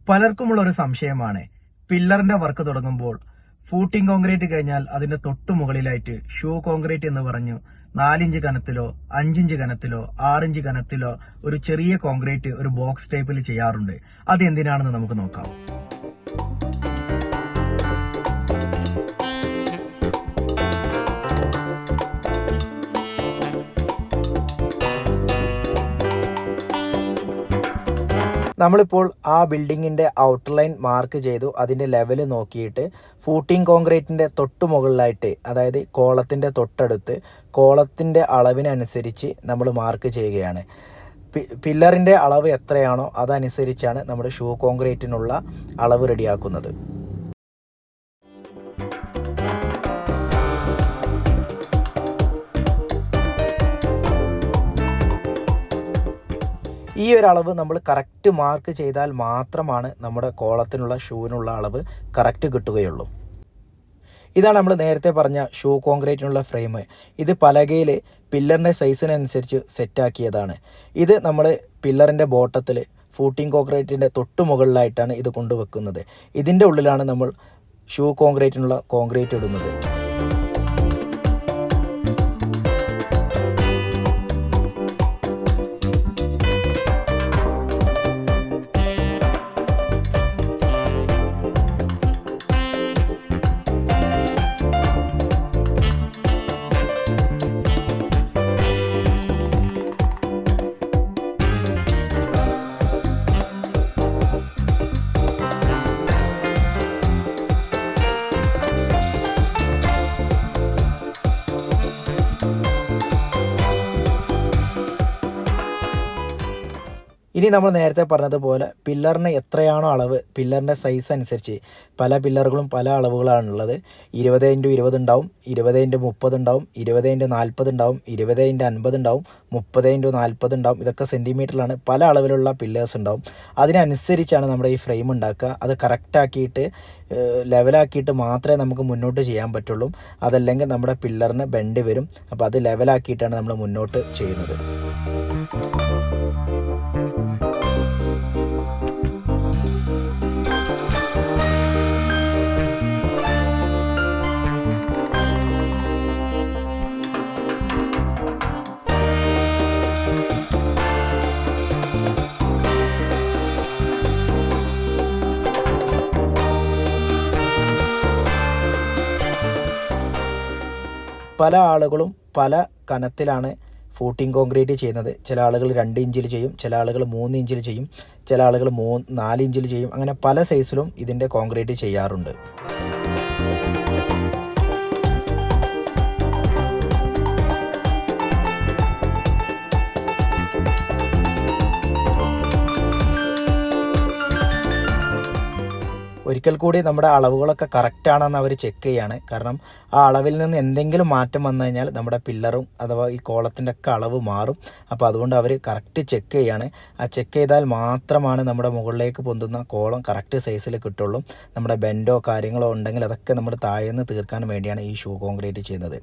പലർക്കുമുള്ള ഒരു സംശയമാണ്, പില്ലറിന്റെ വർക്ക് തുടങ്ങുമ്പോൾ ഫൂട്ടിംഗ് കോൺക്രീറ്റ് കഴിഞ്ഞാൽ അതിന്റെ തൊട്ടു മുകളിലായിട്ട് ഷൂ കോൺക്രീറ്റ് എന്ന് പറഞ്ഞു 4 ഇഞ്ച് കനത്തിലോ 5 ഇഞ്ച് കനത്തിലോ 6 ഇഞ്ച് കനത്തിലോ ഒരു ചെറിയ കോൺക്രീറ്റ് ഒരു ബോക്സ് ടൈപ്പിൽ ചെയ്യാറുണ്ട്. അത് എന്തിനാണെന്ന് നമുക്ക് നോക്കാം. നമ്മളിപ്പോൾ ആ ബിൽഡിങ്ങിൻ്റെ ഔട്ട്ലൈൻ മാർക്ക് ചെയ്തു. അതിൻ്റെ ലെവൽ നോക്കിയിട്ട് ഫൂട്ടിംഗ് കോൺക്രീറ്റിൻ്റെ തൊട്ട് മുകളിലായിട്ട്, അതായത് കോളത്തിൻ്റെ തൊട്ടടുത്ത് കോളത്തിൻ്റെ അളവിനനുസരിച്ച് നമ്മൾ മാർക്ക് ചെയ്യുകയാണ്. പില്ലറിൻ്റെ അളവ് എത്രയാണോ അതനുസരിച്ചാണ് നമ്മുടെ ഷൂ കോൺക്രീറ്റിനുള്ള അളവ് റെഡിയാക്കുന്നത്. ഈ ഒരു അളവ് നമ്മൾ കറക്റ്റ് മാർക്ക് ചെയ്താൽ മാത്രമാണ് നമ്മുടെ കോളത്തിനുള്ള ഷൂവിനുള്ള അളവ് കറക്റ്റ് കിട്ടുകയുള്ളൂ. ഇതാണ് നമ്മൾ നേരത്തെ പറഞ്ഞ ഷൂ കോൺക്രീറ്റിനുള്ള ഫ്രെയിം. ഇത് പലകയിൽ പില്ലറിൻ്റെ സൈസിനനുസരിച്ച് സെറ്റാക്കിയതാണ്. ഇത് നമ്മൾ പില്ലറിൻ്റെ ബോട്ടത്തിൽ ഫൂട്ടിംഗ് കോൺക്രീറ്റിൻ്റെ തൊട്ട് മുകളിലായിട്ടാണ് ഇത് കൊണ്ടുവെക്കുന്നത്. ഇതിൻ്റെ ഉള്ളിലാണ് നമ്മൾ ഷൂ കോൺക്രീറ്റിനുള്ള കോൺക്രീറ്റ് ഇടുന്നത്. ഇനി നമ്മൾ നേരത്തെ പറഞ്ഞതുപോലെ പില്ലറിന് എത്രയാണോ അളവ്, പില്ലറിൻ്റെ സൈസ് അനുസരിച്ച് പല പില്ലറുകളും പല അളവുകളാണുള്ളത്. 20x20 ഉണ്ടാവും, 20x30 ഉണ്ടാവും, 20x40 ഉണ്ടാവും, 20x50 ഉണ്ടാവും, 30x40 ഉണ്ടാവും. ഇതൊക്കെ സെൻറ്റിമീറ്ററിലാണ്. പല അളവിലുള്ള പില്ലേഴ്സ് ഉണ്ടാവും. അതിനനുസരിച്ചാണ് നമ്മുടെ ഈ ഫ്രെയിം ഉണ്ടാക്കുക. അത് കറക്റ്റാക്കിയിട്ട് ലെവലാക്കിയിട്ട് മാത്രമേ നമുക്ക് മുന്നോട്ട് ചെയ്യാൻ പറ്റുള്ളൂ. അതല്ലെങ്കിൽ നമ്മുടെ പില്ലറിന് ബെൻഡ് വരും. അപ്പോൾ അത് ലെവലാക്കിയിട്ടാണ് നമ്മൾ മുന്നോട്ട് ചെയ്യുന്നത്. പല ആളുകളും പല കനത്തിലാണ് ഫൂട്ടിംഗ് കോൺക്രീറ്റ് ചെയ്യുന്നത്. ചില ആളുകൾ 2 ഇഞ്ചിൽ ചെയ്യും, ചില ആളുകൾ 3 ഇഞ്ചിൽ ചെയ്യും, ചില ആളുകൾ 4 ഇഞ്ചിൽ ചെയ്യും. അങ്ങനെ പല സൈസിലും ഇതിൻ്റെ കോൺക്രീറ്റ് ചെയ്യാറുണ്ട്. ഒരിക്കൽ കൂടി നമ്മുടെ അളവുകളൊക്കെ കറക്റ്റാണെന്ന് അവർ ചെക്ക് ചെയ്യാണ്. കാരണം ആ അളവിൽ നിന്ന് എന്തെങ്കിലും മാറ്റം വന്നു കഴിഞ്ഞാൽ നമ്മുടെ പില്ലറും അഥവാ ഈ കോളത്തിൻ്റെ ഒക്കെ അളവ് മാറും. അപ്പോൾ അതുകൊണ്ട് അവർ കറക്റ്റ് ചെക്ക് ചെയ്യാണ്. ആ ചെക്ക് ചെയ്താൽ മാത്രമാണ് നമ്മുടെ മുകളിലേക്ക് പൊന്തുന്ന കോളം കറക്റ്റ് സൈസിൽ കിട്ടുള്ളൂ. നമ്മുടെ ബെൻഡോ കാര്യങ്ങളോ ഉണ്ടെങ്കിൽ അതൊക്കെ നമ്മൾ താഴേന്ന് തീർക്കാൻ വേണ്ടിയാണ് ഈ ഷൂ കോൺക്രീറ്റ് ചെയ്യുന്നത്.